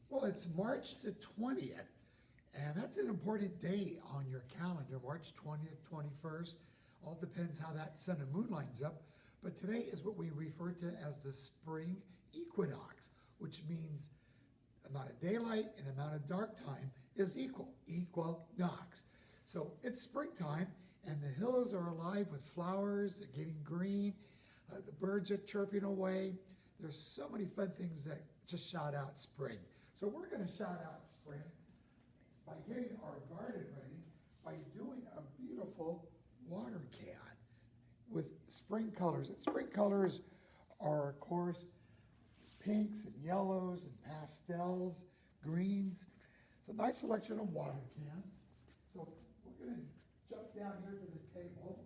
Well, it's March the 20th, and that's an important day on your calendar, March 20th, 21st. All depends how that sun and moon lines up. But today is what we refer to as the spring equinox, which means amount of daylight and amount of dark time is equal, equinox. So it's springtime, and the hills are alive with flowers, they're getting green, the birds are chirping away. There's so many fun things that just shout out spring. So we're going to shout out spring by getting our garden ready by doing a beautiful water can with spring colors. And spring colors are, of course, pinks and yellows and pastels, greens. It's a nice selection of water can. So we're going to jump down here to the table.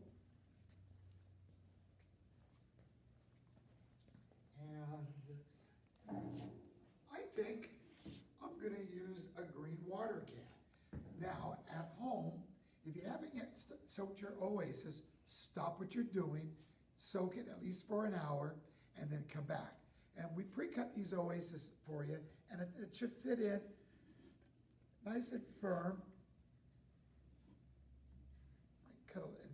And I think I'm going to use a green water can. Now, at home, if you haven't yet soaked your oasis, stop what you're doing, soak it at least for an hour, and then come back. And we pre-cut these oases for you, and it should fit in nice and firm. Cut it in.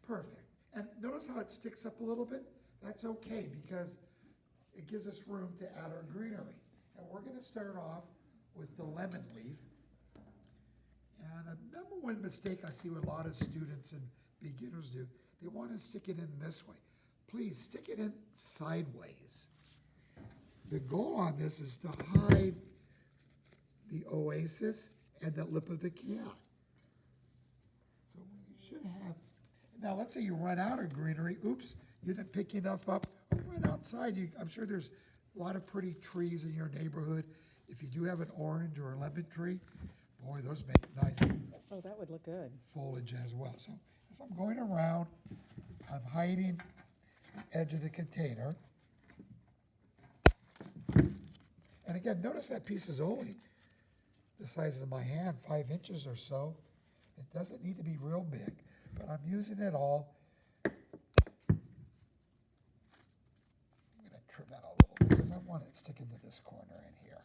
Perfect. And notice how it sticks up a little bit? That's okay because it gives us room to add our greenery. And we're going to start off with the lemon leaf. And a number one mistake I see what a lot of students and beginners do, they want to stick it in this way. Please stick it in sideways. The goal on this is to hide the oasis and the lip of the can. So you should have, now let's say you run out of greenery, oops, you didn't pick enough up, run outside. I'm sure there's a lot of pretty trees in your neighborhood. If you do have an orange or a lemon tree, boy, those make nice Oh, that would look good. foliage as well. So as I'm going around, I'm hiding the edge of the container. And again, notice that piece is only the size of my hand, 5 inches or so. It doesn't need to be real big, but I'm using it all. I'm going to trim that a little bit because I want it sticking to this corner in here.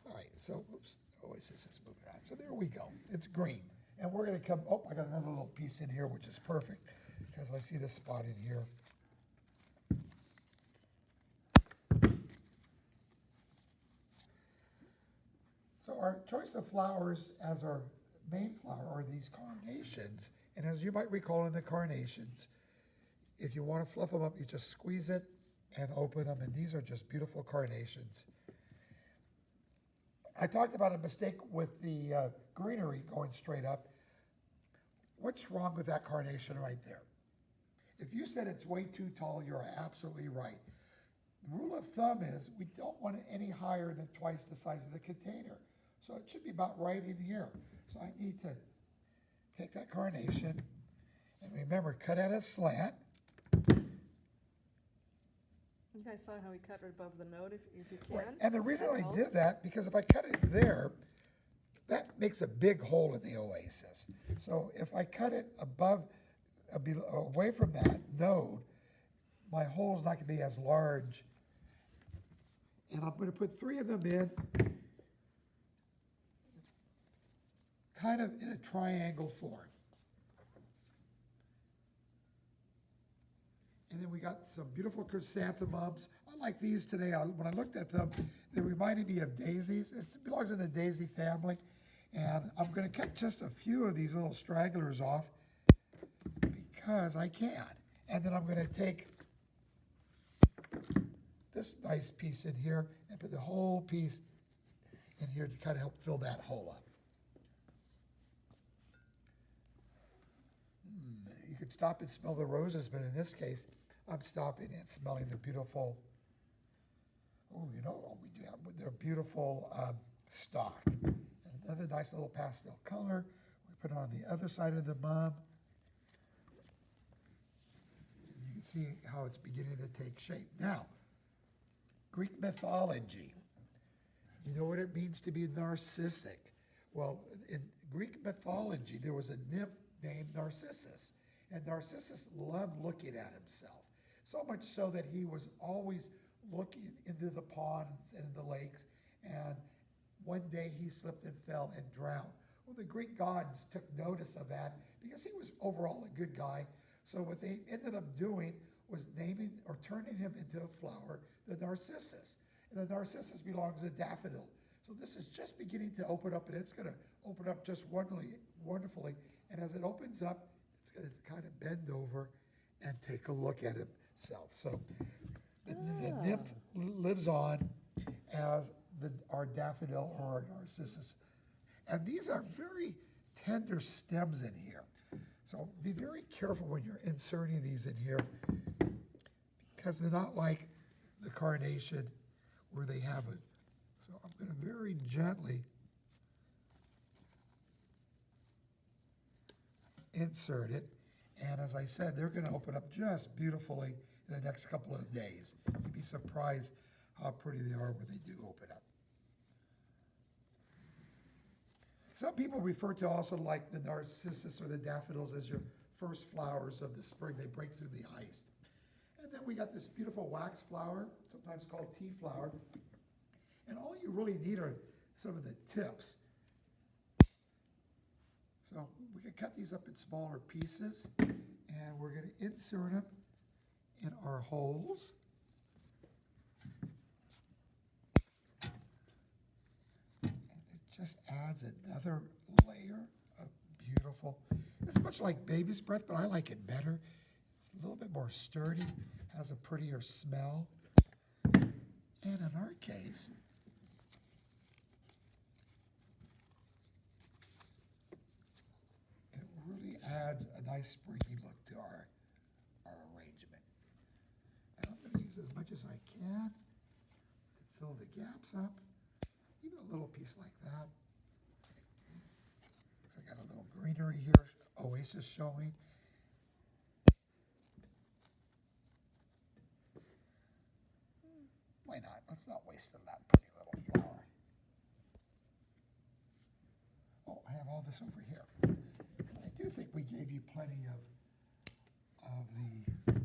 All right, so, oops, oasis is moving around. So there we go. It's green. And we're going to come, oh, I got another little piece in here, which is perfect because I see this spot in here. So our choice of flowers as our main flower are these carnations. And as you might recall in the carnations, if you want to fluff them up, you just squeeze it and open them. And these are just beautiful carnations. I talked about a mistake with the greenery going straight up. What's wrong with that carnation right there? If you said it's way too tall, you're absolutely right. The rule of thumb is we don't want it any higher than twice the size of the container. So it should be about right in here. So I need to take that carnation and remember, cut at a slant. You guys saw how he cut right above the note if you can? Right. And the reason That I helps. did that, because if I cut it there, that makes a big hole in the oasis. So if I cut it away from that node, my hole's not going to be as large. And I'm going to put 3 of them in, kind of in a triangle form. And then we got some beautiful chrysanthemums. I like these today. When I looked at them, they reminded me of daisies. It belongs in the daisy family. And I'm going to cut just a few of these little stragglers off because I can. And then I'm going to take this nice piece in here and put the whole piece in here to kind of help fill that hole up. You could stop and smell the roses, but in this case, I'm stopping and smelling the beautiful, oh, you know, we do have their beautiful stalk. Another nice little pastel color. We put it on the other side of the mum. You can see how it's beginning to take shape. Now, Greek mythology. You know what it means to be narcissistic? Well, in Greek mythology, there was a nymph named Narcissus. And Narcissus loved looking at himself. So much so that he was always looking into the ponds and the lakes, and one day he slipped and fell and drowned. Well, the Greek gods took notice of that because he was overall a good guy. So what they ended up doing was naming or turning him into a flower, the narcissus. And the narcissus belongs to the daffodil. So this is just beginning to open up, and it's going to open up just wonderfully. And as it opens up, it's going to kind of bend over and take a look at himself. So the nymph lives on as our daffodil or our narcissus. And these are very tender stems in here. So be very careful when you're inserting these in here, because they're not like the carnation where they have it. So I'm going to very gently insert it. And as I said, they're going to open up just beautifully in the next couple of days. You'd be surprised how pretty they are when they do open up. Some people refer to also like the narcissus or the daffodils as your first flowers of the spring. They break through the ice. And then we got this beautiful wax flower, sometimes called tea flower. And all you really need are some of the tips. So we can cut these up in smaller pieces, and we're going to insert them in our holes. And it just adds another layer of beautiful. It's much like baby's breath, but I like it better. It's a little bit more sturdy, has a prettier smell. And in our case, it really adds a nice springy look to our arrangement. And I'm going to use as much as I can to fill the gaps up. Even a little piece like that. So I got a little greenery here, oasis showing. Why not? Let's not waste that pretty little flower. Oh, I have all this over here. I do think we gave you plenty of the, what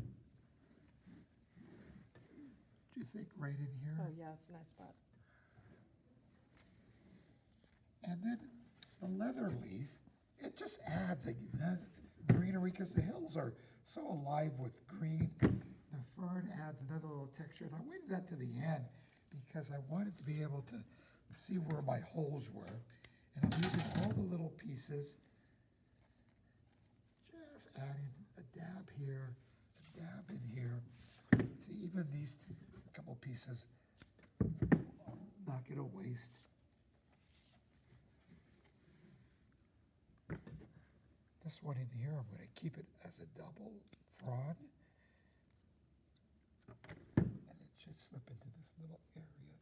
do you think, right in here? Oh, yeah, it's a nice spot. And then the leather leaf, it just adds that greenery because the hills are so alive with green. The fern adds another little texture. And I waited that to the end because I wanted to be able to see where my holes were. And I'm using all the little pieces, just adding a dab here, a dab in here. See, even these couple pieces, not going to waste. This one in here, I'm going to keep it as a double frond. And it should slip into this little area.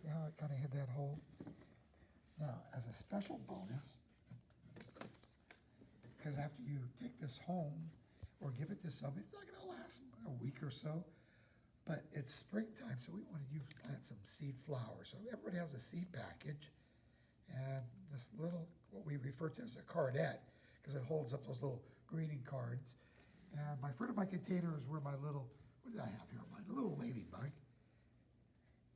See how I kind of hit that hole? Now, as a special bonus, because after you take this home or give it to somebody, it's not going to last a week or so, but it's springtime, so we want to plant some seed flowers. So everybody has a seed package. And this little, what we refer to as a cardette, because it holds up those little greeting cards. And my front of my container is where my little, what did I have here? My little ladybug.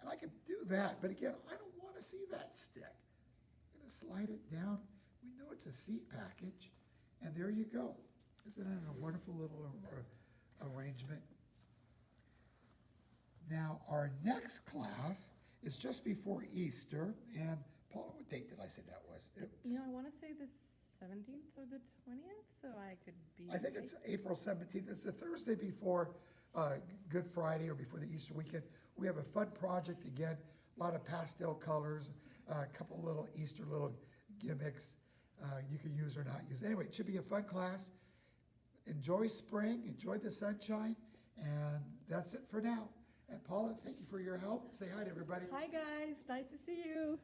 And I can do that, but again, I don't want to see that stick. I'm going to slide it down. We know it's a seed package. And there you go. Isn't that a wonderful little arrangement? Now, our next class is just before Easter, and Paula, what date did I say that was? I want to say the 17th or the 20th, so I could be. I think it's April 17th. It's the Thursday before Good Friday or before the Easter weekend. We have a fun project again, a lot of pastel colors, a couple little Easter little gimmicks you can use or not use. Anyway, it should be a fun class. Enjoy spring, enjoy the sunshine, and that's it for now. And Paula, thank you for your help. Say hi to everybody. Hi, guys. Nice to see you.